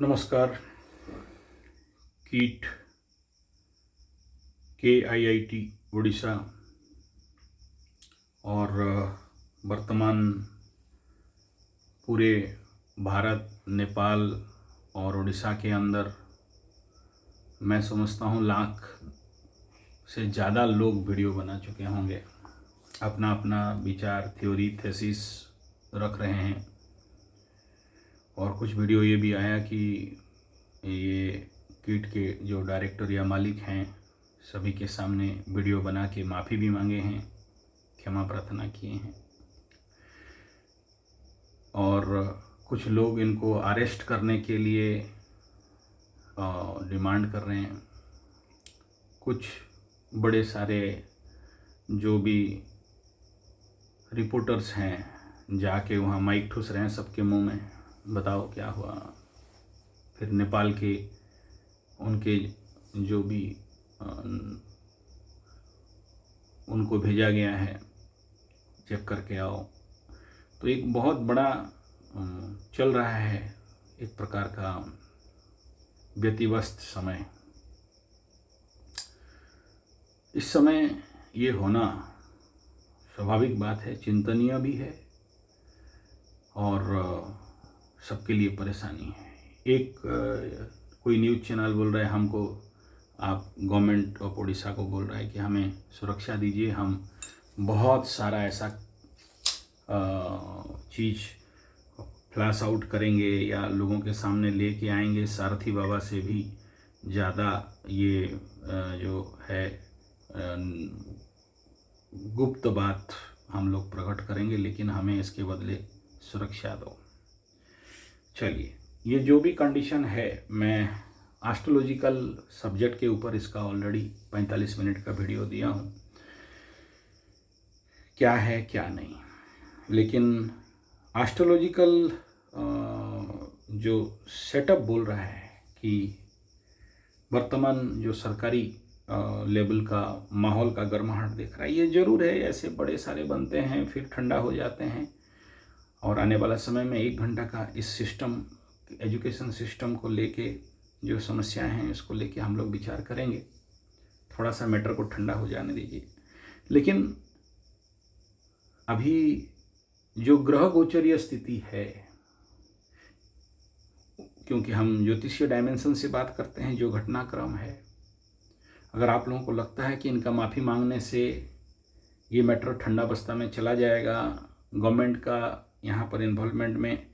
नमस्कार। कीट KIIT उड़ीसा और वर्तमान पूरे भारत, नेपाल और उड़ीसा के अंदर मैं समझता हूँ लाख से ज़्यादा लोग वीडियो बना चुके होंगे, अपना अपना विचार, थ्योरी, थेसिस रख रहे हैं। और कुछ वीडियो ये भी आया कि ये कीट के जो डायरेक्टर या मालिक हैं सभी के सामने वीडियो बना के माफ़ी भी मांगे हैं, क्षमा प्रार्थना किए हैं। और कुछ लोग इनको अरेस्ट करने के लिए डिमांड कर रहे हैं। कुछ बड़े सारे जो भी रिपोर्टर्स हैं जाके वहाँ माइक ठूस रहे हैं सबके मुंह में, बताओ क्या हुआ। फिर नेपाल के उनके जो भी उनको भेजा गया है, चेक करके आओ। तो एक बहुत बड़ा चल रहा है एक प्रकार का व्यतिव्यस्त समय। इस समय ये होना स्वाभाविक बात है, चिंतनीय भी है और सबके लिए परेशानी है। एक कोई न्यूज़ चैनल बोल रहा है हमको, आप गवर्नमेंट ऑफ उड़ीसा को बोल रहा है कि हमें सुरक्षा दीजिए, हम बहुत सारा ऐसा चीज़ फ्लैश आउट करेंगे या लोगों के सामने लेके आएंगे, सारथी बाबा से भी ज़्यादा ये जो है गुप्त बात हम लोग प्रकट करेंगे, लेकिन हमें इसके बदले सुरक्षा दो। चलिए, ये जो भी कंडीशन है, मैं एस्ट्रोलॉजिकल सब्जेक्ट के ऊपर इसका ऑलरेडी 45 मिनट का वीडियो दिया हूँ, क्या है क्या नहीं। लेकिन एस्ट्रोलॉजिकल जो सेटअप बोल रहा है कि वर्तमान जो सरकारी लेवल का माहौल का गर्माहट देख रहा है, ये ज़रूर है। ऐसे बड़े सारे बनते हैं फिर ठंडा हो जाते हैं, और आने वाला समय में 1 घंटा का इस सिस्टम, एजुकेशन सिस्टम को लेके जो समस्याएं हैं इसको लेके हम लोग विचार करेंगे। थोड़ा सा मैटर को ठंडा हो जाने दीजिए। लेकिन अभी जो ग्रह गोचरीय स्थिति है, क्योंकि हम ज्योतिषीय डायमेंशन से बात करते हैं, जो घटनाक्रम है, अगर आप लोगों को लगता है कि इनका माफ़ी मांगने से ये मैटर ठंडा बस्ता में चला जाएगा, गवर्नमेंट का यहाँ पर इन्वॉल्वमेंट में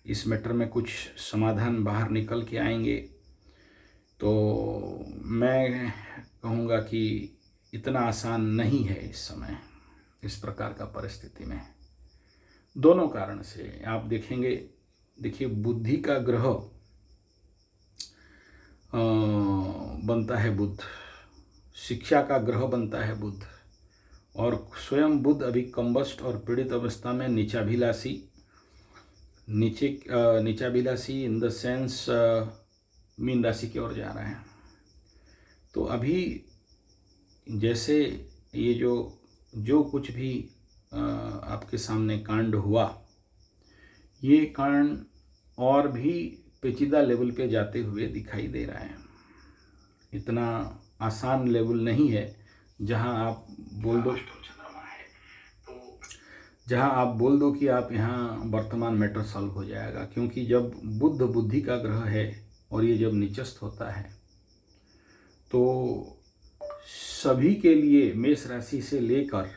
इस मैटर में कुछ समाधान बाहर निकल के आएंगे, तो मैं कहूँगा कि इतना आसान नहीं है इस समय, इस प्रकार का परिस्थिति में। दोनों कारण से आप देखेंगे, देखिए बुद्धि का ग्रह बनता है बुध, शिक्षा का ग्रह बनता है बुध, और स्वयं बुध अभी कंबस्ट और पीड़ित अवस्था में नीचाभिलाषी इन द सेंस मीन राशि की ओर जा रहे हैं। तो अभी जैसे ये जो कुछ भी आपके सामने कांड हुआ, ये कांड और भी पेचीदा लेवल पे जाते हुए दिखाई दे रहा है। इतना आसान लेवल नहीं है जहां आप बोल दो कि आप यहाँ वर्तमान मैटर सॉल्व हो जाएगा। क्योंकि जब बुध बुद्धि का ग्रह है और ये जब निचस्त होता है तो सभी के लिए, मेष राशि से लेकर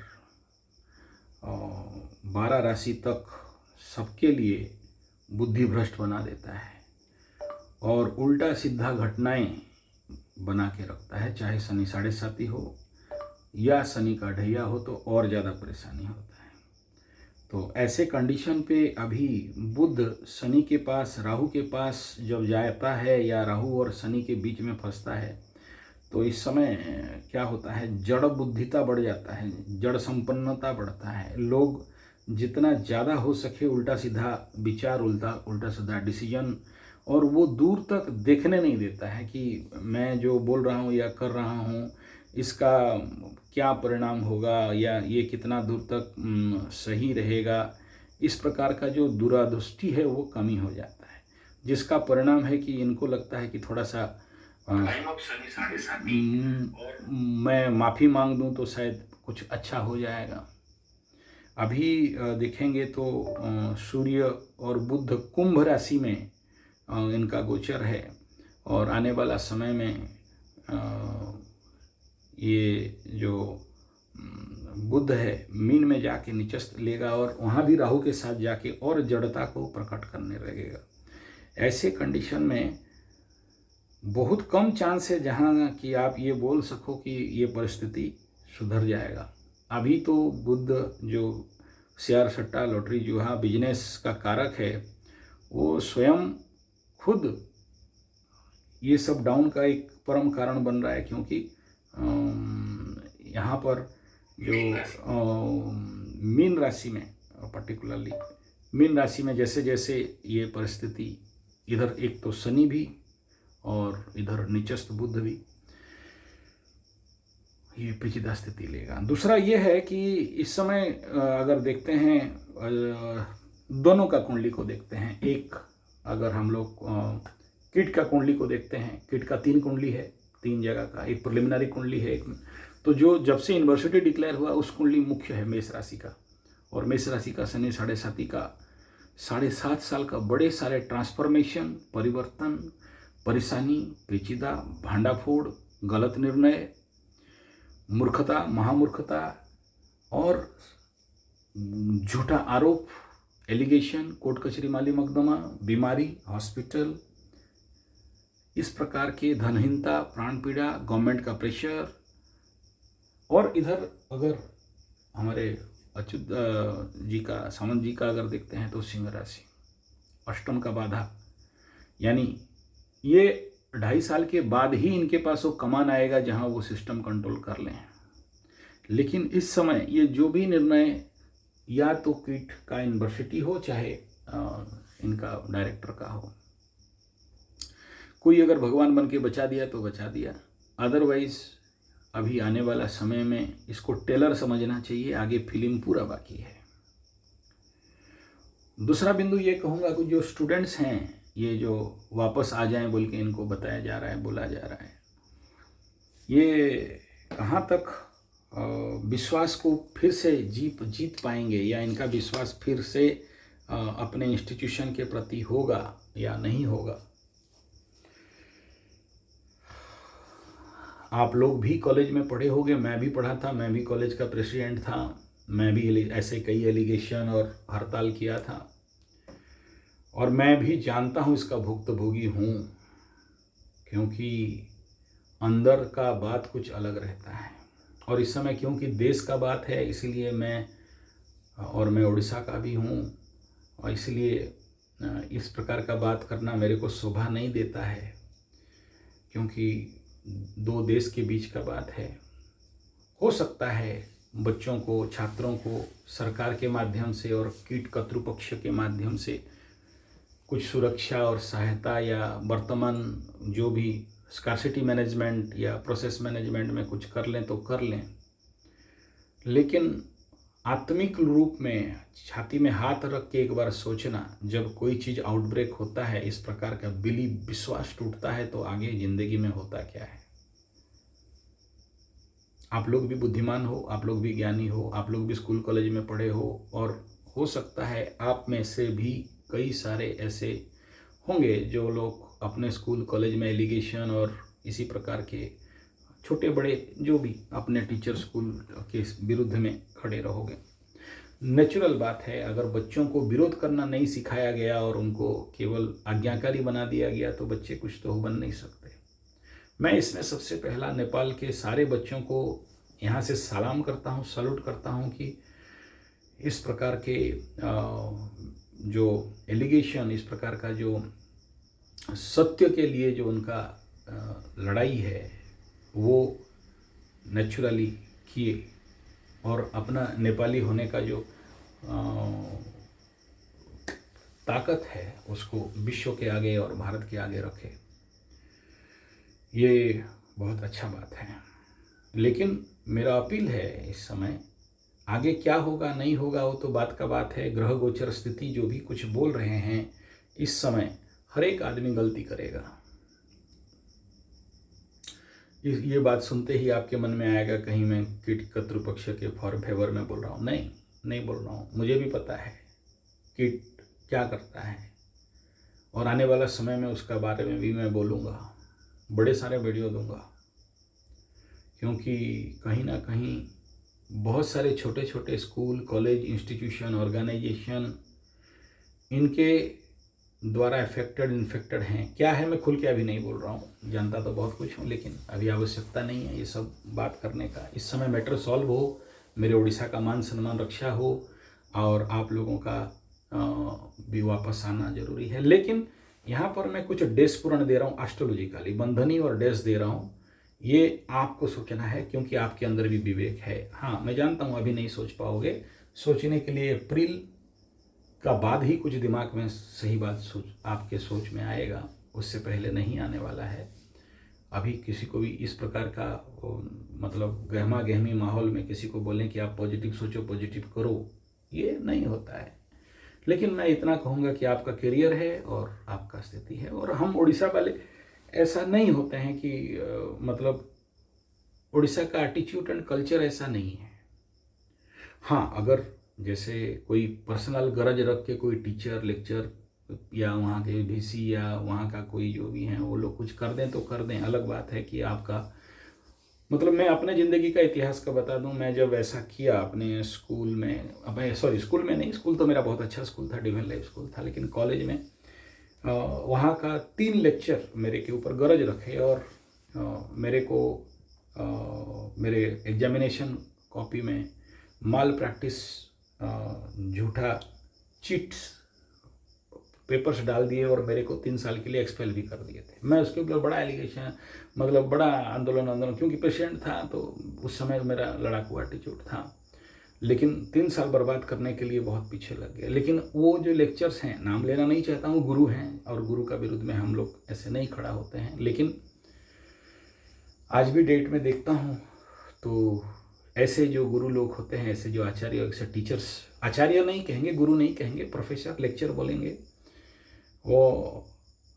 12 राशि तक सबके लिए बुद्धि भ्रष्ट बना देता है और उल्टा सीधा घटनाएं बना के रखता है। चाहे शनि 7.5 हो या शनि का ढैया हो तो और ज़्यादा परेशानी होता है। तो ऐसे कंडीशन पे अभी बुध शनि के पास, राहु के पास जब जाता है या राहु और शनि के बीच में फंसता है, तो इस समय क्या होता है, जड़ बुद्धिता बढ़ जाता है, जड़ संपन्नता बढ़ता है। लोग जितना ज़्यादा हो सके उल्टा सीधा विचार, उल्टा सीधा डिसीजन, और वो दूर तक देखने नहीं देता है कि मैं जो बोल रहा हूँ या कर रहा हूँ इसका क्या परिणाम होगा या ये कितना दूर तक सही रहेगा। इस प्रकार का जो दूरदृष्टि है वो कमी हो जाता है। जिसका परिणाम है कि इनको लगता है कि थोड़ा सा मैं माफ़ी मांग दूं तो शायद कुछ अच्छा हो जाएगा। अभी देखेंगे तो सूर्य और बुध कुंभ राशि में इनका गोचर है और आने वाला समय में ये जो बुध है मीन में जाके निचस्त लेगा और वहाँ भी राहु के साथ जाके और जड़ता को प्रकट करने लगेगा। ऐसे कंडीशन में बहुत कम चांस है जहाँ कि आप ये बोल सको कि ये परिस्थिति सुधर जाएगा। अभी तो बुध जो शेयर सट्टा लॉटरी जुआ बिजनेस का कारक है वो स्वयं खुद ये सब डाउन का एक परम कारण बन रहा है, क्योंकि यहाँ पर जो मीन राशि में पर्टिकुलरली मीन राशि में जैसे जैसे ये परिस्थिति, इधर एक तो शनि भी और इधर निचस्त बुध भी, ये पेचीदा स्थिति लेगा। दूसरा ये है कि इस समय अगर देखते हैं दोनों का कुंडली को देखते हैं, एक अगर हम लोग कीट का कुंडली को देखते हैं, कीट का 3 कुंडली है, 3 जगह का, एक प्रिलिमिनरी कुंडली है एक, तो जो जब से यूनिवर्सिटी डिक्लेयर हुआ उस कुंडली मुख्य है मेष राशि का, और मेष राशि का शनि 7.5 का 7.5 साल का बड़े सारे ट्रांसफॉर्मेशन, परिवर्तन, परेशानी, पेचीदा, भांडाफोड़, गलत निर्णय, मूर्खता, महामूर्खता और झूठा आरोप, एलिगेशन, कोर्ट कचहरी माली मुकदमा, बीमारी, हॉस्पिटल, इस प्रकार के धनहीनता, प्राण पीड़ा, गवर्नमेंट का प्रेशर। और इधर अगर हमारे अच्युत जी का, सामंत जी का अगर देखते हैं तो सिंह राशि, अष्टम का बाधा, यानी ये 2.5 साल के बाद ही इनके पास वो कमान आएगा जहां वो सिस्टम कंट्रोल कर लें। लेकिन इस समय ये जो भी निर्णय, या तो कीट का यूनिवर्सिटी हो चाहे इनका डायरेक्टर का हो, कोई अगर भगवान बन के बचा दिया तो बचा दिया, अदरवाइज अभी आने वाला समय में इसको टेलर समझना चाहिए, आगे फिल्म पूरा बाकी है। दूसरा बिंदु ये कहूँगा कि जो स्टूडेंट्स हैं, ये जो वापस आ जाएं बोल के इनको बताया जा रहा है, बोला जा रहा है, ये कहाँ तक विश्वास को फिर से जीत पाएंगे, या इनका विश्वास फिर से अपने इंस्टीट्यूशन के प्रति होगा या नहीं होगा। आप लोग भी कॉलेज में पढ़े होंगे, मैं भी पढ़ा था, मैं भी कॉलेज का प्रेसिडेंट था, मैं भी ऐसे कई एलिगेशन और हड़ताल किया था, और मैं भी जानता हूँ, इसका भुक्तभोगी हूँ, क्योंकि अंदर का बात कुछ अलग रहता है। और इस समय क्योंकि देश का बात है, इसलिए मैं उड़ीसा का भी हूँ, और इसलिए इस प्रकार का बात करना मेरे को शोभा नहीं देता है, क्योंकि 2 देश के बीच का बात है। हो सकता है बच्चों को, छात्रों को सरकार के माध्यम से और कीट कर्तृपक्ष के माध्यम से कुछ सुरक्षा और सहायता, या वर्तमान जो भी स्कार्सिटी मैनेजमेंट या प्रोसेस मैनेजमेंट में कुछ कर लें तो कर लें, लेकिन आत्मिक रूप में छाती में हाथ रख के एक बार सोचना, जब कोई चीज़ आउटब्रेक होता है, इस प्रकार का विश्वास टूटता है, तो आगे ज़िंदगी में होता क्या है। आप लोग भी बुद्धिमान हो, आप लोग भी ज्ञानी हो, आप लोग भी स्कूल कॉलेज में पढ़े हो, और हो सकता है आप में से भी कई सारे ऐसे होंगे जो लोग अपने स्कूल कॉलेज में एलिगेशन और इसी प्रकार के छोटे बड़े जो भी अपने टीचर स्कूल के विरुद्ध में खड़े रहोगे। नेचुरल बात है, अगर बच्चों को विरोध करना नहीं सिखाया गया और उनको केवल आज्ञाकारी बना दिया गया तो बच्चे कुछ तो बन नहीं सकते। मैं इसमें सबसे पहला नेपाल के सारे बच्चों को यहाँ से सलाम करता हूँ, सल्यूट करता हूँ कि इस प्रकार के जो एलिगेशन, इस प्रकार का जो सत्य के लिए जो उनका लड़ाई है वो नेचुरली किए, और अपना नेपाली होने का जो ताकत है उसको विश्व के आगे और भारत के आगे रखे। ये बहुत अच्छा बात है। लेकिन मेरा अपील है, इस समय आगे क्या होगा नहीं होगा वो तो बात का बात है। ग्रह गोचर स्थिति जो भी कुछ बोल रहे हैं, इस समय हर एक आदमी गलती करेगा। ये बात सुनते ही आपके मन में आएगा कहीं मैं कीट कतृपक्ष के फेवर में बोल रहा हूँ। नहीं बोल रहा हूँ। मुझे भी पता है कीट क्या करता है, और आने वाला समय में उसका बारे में भी मैं बोलूँगा, बड़े सारे वीडियो दूंगा, क्योंकि कहीं ना कहीं बहुत सारे छोटे छोटे स्कूल, कॉलेज, इंस्टीट्यूशन, ऑर्गेनाइजेशन इनके द्वारा इन्फेक्टेड हैं। क्या है मैं खुल के अभी नहीं बोल रहा हूँ, जानता तो बहुत कुछ हूँ, लेकिन अभी आवश्यकता नहीं है ये सब बात करने का। इस समय मैटर सॉल्व हो, मेरे उड़ीसा का मान सम्मान रक्षा हो, और आप लोगों का भी वापस आना जरूरी है। लेकिन यहाँ पर मैं कुछ डेस पूर्ण दे रहा हूँ, एस्ट्रोलॉजिकली बंधनी और डेस दे रहा हूँ। ये आपको सोचना है, क्योंकि आपके अंदर भी विवेक है। हाँ, मैं जानता हूँ अभी नहीं सोच पाओगे, सोचने के लिए अप्रैल का बाद ही कुछ दिमाग में सही बात आपके सोच में आएगा, उससे पहले नहीं आने वाला है। अभी किसी को भी इस प्रकार का मतलब गहमा गहमी माहौल में किसी को बोलें कि आप पॉजिटिव सोचो, पॉजिटिव करो, ये नहीं होता है। लेकिन मैं इतना कहूँगा कि आपका करियर है और आपका स्थिति है, और हम उड़ीसा वाले ऐसा नहीं होते हैं कि मतलब उड़ीसा का एटीट्यूड एंड कल्चर ऐसा नहीं है। हाँ, अगर जैसे कोई पर्सनल गरज रख के कोई टीचर, लेक्चर या वहाँ के VC या वहाँ का कोई जो भी हैं वो लोग कुछ कर दें तो कर दें, अलग बात है कि आपका मतलब मैं अपने ज़िंदगी का इतिहास का बता दूं। मैं जब ऐसा किया अपने स्कूल में, स्कूल में नहीं, स्कूल तो मेरा बहुत अच्छा स्कूल था, डिवाइन लाइफ स्कूल था, लेकिन कॉलेज में वहाँ का 3 लेक्चर मेरे के ऊपर गरज रखे, और मेरे को मेरे एग्जामिनेशन कॉपी में माल प्रैक्टिस, झूठा चीट्स पेपर्स डाल दिए, और मेरे को 3 साल के लिए एक्सपेल भी कर दिए थे। मैं उसके ऊपर बड़ा एलिगेशन, मतलब बड़ा आंदोलन, क्योंकि पेशेंट था तो उस समय मेरा लड़ाकू एटीट्यूड था, लेकिन 3 साल बर्बाद करने के लिए बहुत पीछे लग गए। लेकिन वो जो लेक्चर्स हैं, नाम लेना नहीं चाहता हूँ, गुरु हैं, और गुरु का विरुद्ध में हम लोग ऐसे नहीं खड़ा होते हैं, लेकिन आज भी डेट में देखता हूँ तो ऐसे जो गुरु लोग होते हैं, ऐसे जो आचार्य, ऐसे टीचर्स, आचार्य नहीं कहेंगे, गुरु नहीं कहेंगे, प्रोफेसर, लेक्चर बोलेंगे, वो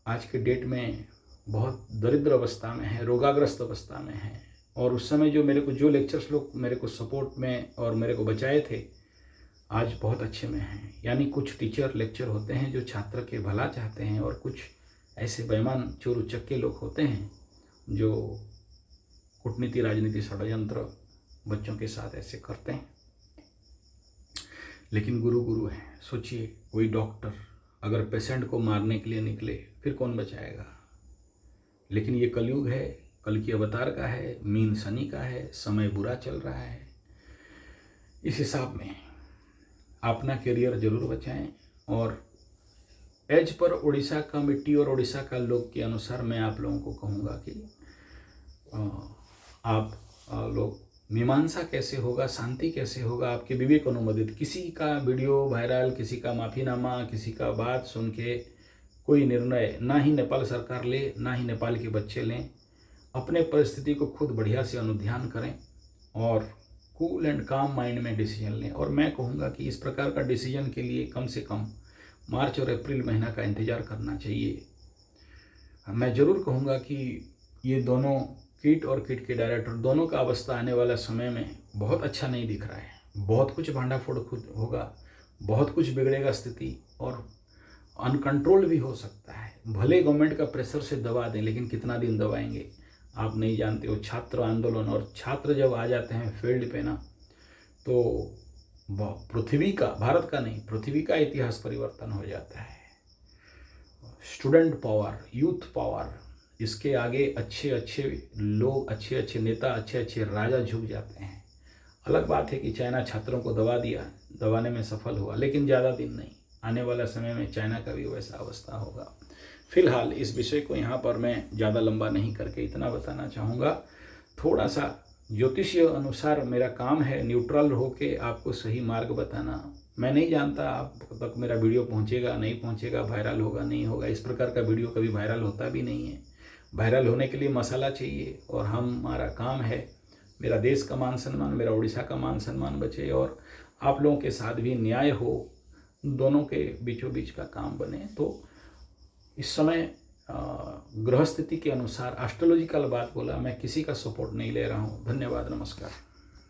आज के डेट में बहुत दरिद्र अवस्था में है, रोगाग्रस्त अवस्था में है। और उस समय जो लेक्चर्स लोग मेरे को सपोर्ट में और मेरे को बचाए थे, आज बहुत अच्छे में हैं। यानी कुछ टीचर, लेक्चर होते हैं जो छात्र के भला चाहते हैं, और कुछ ऐसे बेईमान चोर उचक्के लोग होते हैं जो कूटनीति, राजनीति, षड्यंत्र बच्चों के साथ ऐसे करते हैं। लेकिन गुरु गुरु है। सोचिए, कोई डॉक्टर अगर पेशेंट को मारने के लिए निकले, फिर कौन बचाएगा? लेकिन ये कलयुग है, कल की अवतार का है, मीन शनि का है, समय बुरा चल रहा है। इस हिसाब में अपना करियर जरूर बचाएं, और एज पर उड़ीसा का मिट्टी और उड़ीसा का लोग के अनुसार मैं आप लोगों को कहूँगा कि आप लोग मीमांसा कैसे होगा, शांति कैसे होगा, आपके विवेक अनुमोदित। किसी का वीडियो वायरल, किसी का माफ़ीनामा, किसी का बात सुन के कोई निर्णय ना ही नेपाल सरकार ले, ना ही नेपाल के बच्चे लें। अपने परिस्थिति को खुद बढ़िया से अनुध्यान करें और कूल एंड काम माइंड में डिसीजन लें। और मैं कहूँगा कि इस प्रकार का डिसीजन के लिए कम से कम मार्च और अप्रैल महीना का इंतज़ार करना चाहिए। मैं ज़रूर कहूँगा कि ये दोनों किट और किट के डायरेक्टर दोनों का अवस्था आने वाला समय में बहुत अच्छा नहीं दिख रहा है। बहुत कुछ भांडाफोड़ होगा, बहुत कुछ बिगड़ेगा स्थिति, और अनकंट्रोल भी हो सकता है। भले गवर्नमेंट का प्रेशर से दबा दें, लेकिन कितना दिन दबाएंगे आप नहीं जानते हो। छात्र आंदोलन, और छात्र जब आ जाते हैं फील्ड पे ना, तो पृथ्वी का, भारत का नहीं, पृथ्वी का इतिहास परिवर्तन हो जाता है। स्टूडेंट पावर, यूथ पावर, इसके आगे अच्छे अच्छे लोग, अच्छे अच्छे नेता, अच्छे अच्छे राजा झुक जाते हैं। अलग बात है कि चाइना छात्रों को दबा दिया, दबाने में सफल हुआ, लेकिन ज़्यादा दिन नहीं, आने वाला समय में चाइना का भी वैसा अवस्था होगा। फिलहाल इस विषय को यहाँ पर मैं ज़्यादा लंबा नहीं करके इतना बताना चाहूँगा। थोड़ा सा ज्योतिषीय अनुसार मेरा काम है न्यूट्रल होके आपको सही मार्ग बताना। मैं नहीं जानता आप तक मेरा वीडियो पहुँचेगा नहीं पहुँचेगा, वायरल होगा नहीं होगा। इस प्रकार का वीडियो कभी वायरल होता भी नहीं है। वायरल होने के लिए मसाला चाहिए, और हमारा काम है, मेरा देश का मान सम्मान, मेरा उड़ीसा का मान सम्मान बचे, और आप लोगों के साथ भी न्याय हो, दोनों के बीचों बीच का काम बने। तो इस समय ग्रह स्थिति के अनुसार एस्ट्रोलॉजिकल बात बोला, मैं किसी का सपोर्ट नहीं ले रहा हूँ। धन्यवाद, नमस्कार।